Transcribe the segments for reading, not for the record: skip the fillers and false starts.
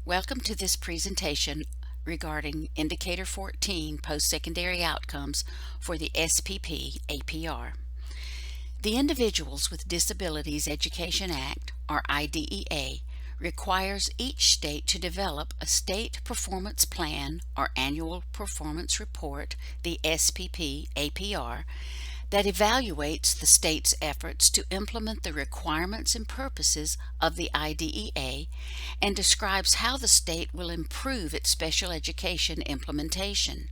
Welcome to this presentation regarding Indicator 14 Post-Secondary Outcomes for the SPP APR. The Individuals with Disabilities Education Act, or IDEA, requires each state to develop a State Performance Plan or Annual Performance Report, the SPP APR, that evaluates the state's efforts to implement the requirements and purposes of the IDEA and describes how the state will improve its special education implementation.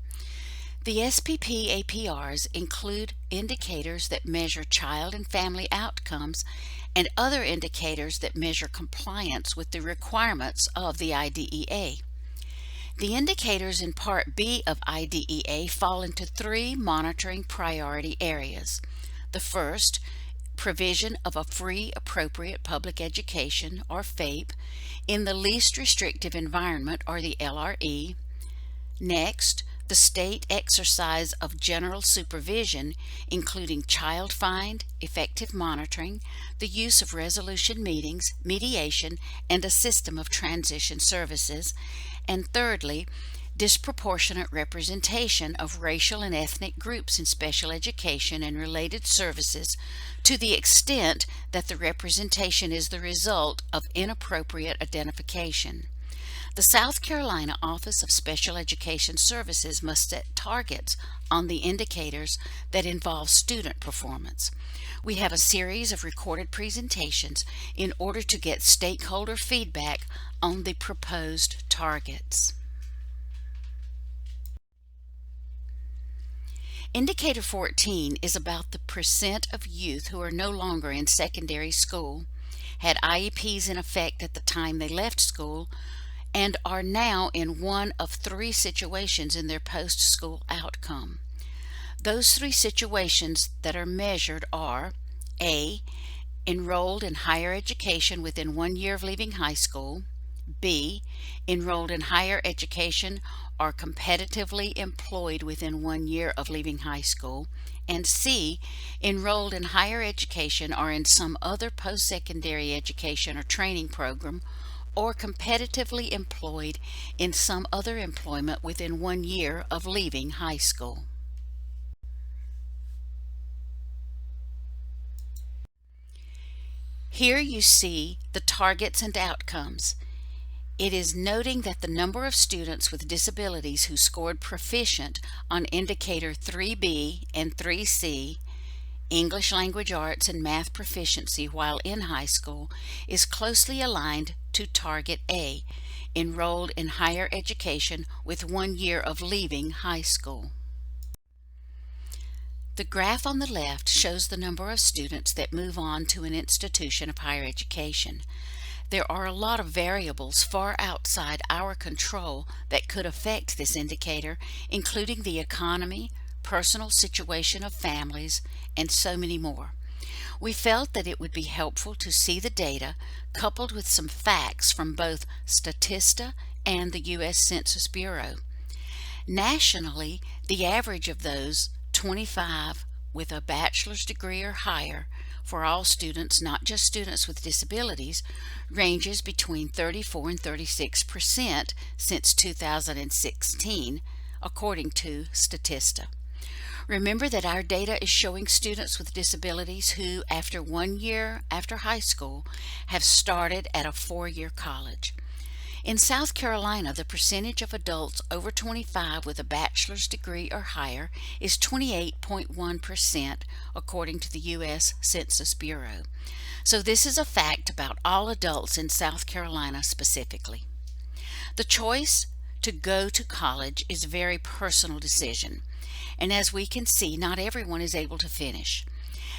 The SPP APRs include indicators that measure child and family outcomes and other indicators that measure compliance with the requirements of the IDEA. The indicators in Part B of IDEA fall into three monitoring priority areas. The first, provision of a free appropriate public education, or FAPE, in the least restrictive environment, or the LRE. Next, the state exercise of general supervision, including child find, effective monitoring, the use of resolution meetings, mediation, and a system of transition services. And thirdly, disproportionate representation of racial and ethnic groups in special education and related services to the extent that the representation is the result of inappropriate identification. The South Carolina Office of Special Education Services must set targets on the indicators that involve student performance. We have a series of recorded presentations in order to get stakeholder feedback on the proposed targets. Indicator 14 is about the percent of youth who are no longer in secondary school, had IEPs in effect at the time they left school, and are now in one of three situations in their post-school outcome. Those three situations that are measured are A, enrolled in higher education within 1 year of leaving high school, B, enrolled in higher education or competitively employed within 1 year of leaving high school, and C, enrolled in higher education or in some other post-secondary education or training program, or competitively employed in some other employment within 1 year of leaving high school. Here you see the targets and outcomes. It is noting that the number of students with disabilities who scored proficient on Indicator 3B and 3C, English Language Arts and Math proficiency while in high school, is closely aligned to Target A, enrolled in higher education with 1 year of leaving high school. The graph on the left shows the number of students that move on to an institution of higher education. There are a lot of variables far outside our control that could affect this indicator, including the economy, personal situation of families, and so many more. We felt that it would be helpful to see the data coupled with some facts from both Statista and the U.S. Census Bureau. Nationally, the average of those 25 with a bachelor's degree or higher for all students, not just students with disabilities, ranges between 34 and 36% since 2016, according to Statista. Remember that our data is showing students with disabilities who, after 1 year after high school, have started at a 4-year college. In South Carolina, the percentage of adults over 25 with a bachelor's degree or higher is 28.1%, according to the U.S. Census Bureau. So this is a fact about all adults in South Carolina specifically. The choice to go to college is a very personal decision, and as we can see, not everyone is able to finish.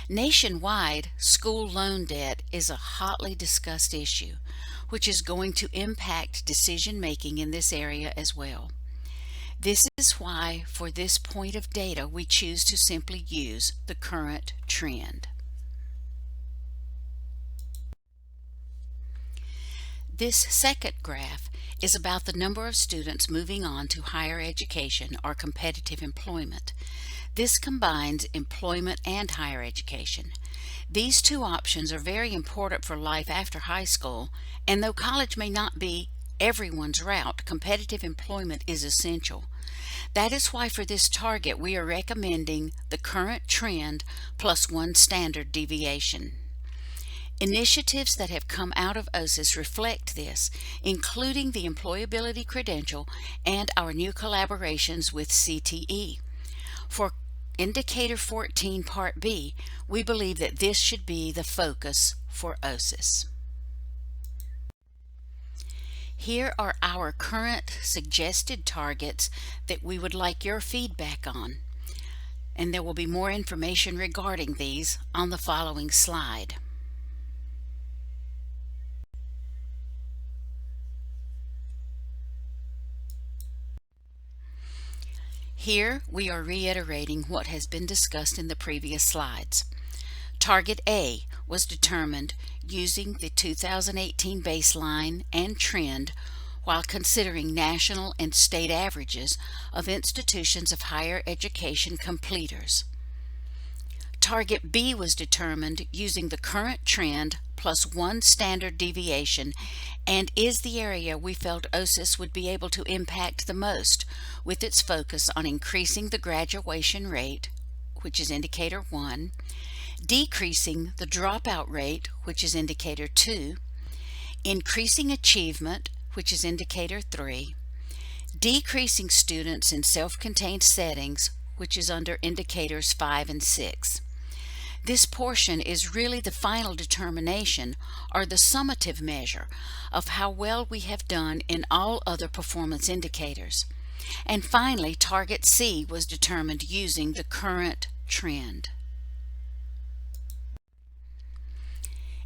Nationwide, school loan debt is a hotly discussed issue, which is going to impact decision-making in this area as well. This is why, for this point of data, we choose to simply use the current trend. This second graph is about the number of students moving on to higher education or competitive employment. This combines employment and higher education. These two options are very important for life after high school, and though college may not be everyone's route, competitive employment is essential. That is why for this target we are recommending the current trend plus 1 standard deviation. Initiatives that have come out of OSIS reflect this, including the employability credential and our new collaborations with CTE. For Indicator 14 Part B, we believe that this should be the focus for OSIS. Here are our current suggested targets that we would like your feedback on, and there will be more information regarding these on the following slide. Here we are reiterating what has been discussed in the previous slides. Target A was determined using the 2018 baseline and trend while considering national and state averages of institutions of higher education completers. Target B was determined using the current trend plus 1 standard deviation and is the area we felt OSIS would be able to impact the most with its focus on increasing the graduation rate, which is Indicator 1, decreasing the dropout rate, which is Indicator 2, increasing achievement, which is Indicator 3, decreasing students in self-contained settings, which is under Indicators 5 and 6. This portion is really the final determination or the summative measure of how well we have done in all other performance indicators. And finally, Target C was determined using the current trend.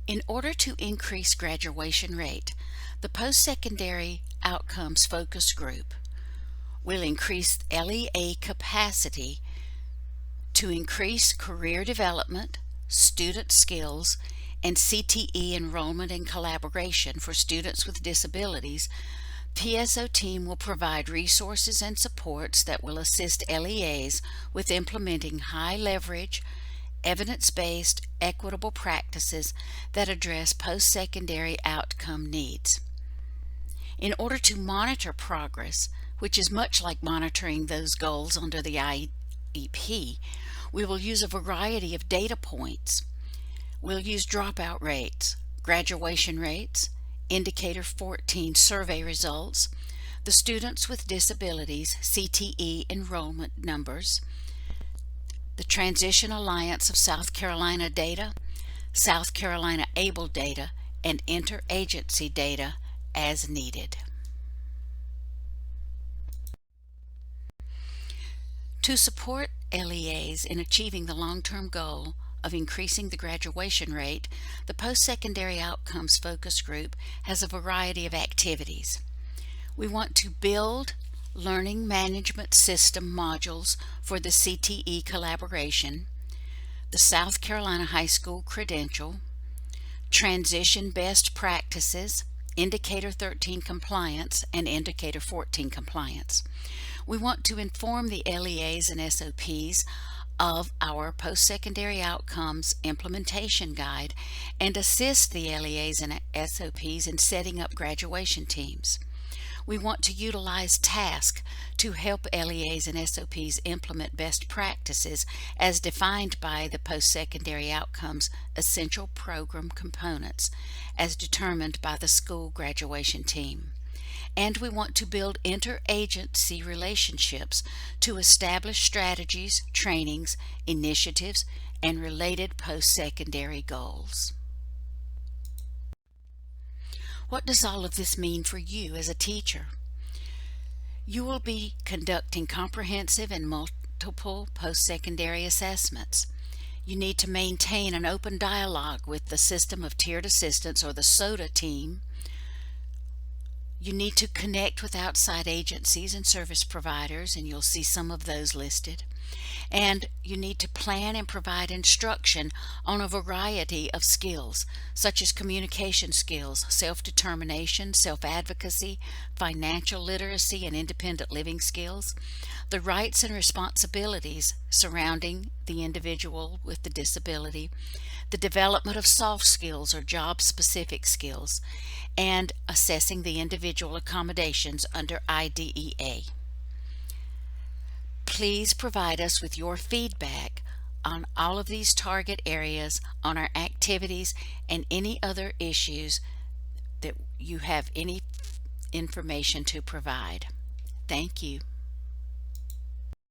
In order to increase graduation rate, the post-secondary outcomes focus group will increase LEA capacity to increase career development, student skills, and CTE enrollment and collaboration for students with disabilities. PSO team will provide resources and supports that will assist LEAs with implementing high leverage, evidence-based, equitable practices that address post-secondary outcome needs. In order to monitor progress, which is much like monitoring those goals under the IEP, we will use a variety of data points. We'll use dropout rates, graduation rates, Indicator 14 survey results, the Students with Disabilities CTE enrollment numbers, the Transition Alliance of South Carolina data, South Carolina ABLE data, and interagency data as needed. To support LEAs in achieving the long-term goal of increasing the graduation rate, the Post-Secondary Outcomes Focus Group has a variety of activities. We want to build learning management system modules for the CTE collaboration, the South Carolina High School credential, transition best practices, Indicator 13 compliance, and Indicator 14 compliance. We want to inform the LEAs and SOPs of our post-secondary outcomes implementation guide and assist the LEAs and SOPs in setting up graduation teams. We want to utilize TASK to help LEAs and SOPs implement best practices as defined by the post-secondary outcomes essential program components as determined by the school graduation team. And we want to build interagency relationships to establish strategies, trainings, initiatives, and related post-secondary goals. What does all of this mean for you as a teacher? You will be conducting comprehensive and multiple post-secondary assessments. You need to maintain an open dialogue with the System of Tiered Assistance or the SOTA team. You need to connect with outside agencies and service providers, and you'll see some of those listed. And you need to plan and provide instruction on a variety of skills, such as communication skills, self-determination, self-advocacy, financial literacy, and independent living skills, the rights and responsibilities surrounding the individual with the disability, the development of soft skills or job-specific skills, and assessing the individual accommodations under IDEA. Please provide us with your feedback on all of these target areas, on our activities, and any other issues that you have any information to provide. Thank you.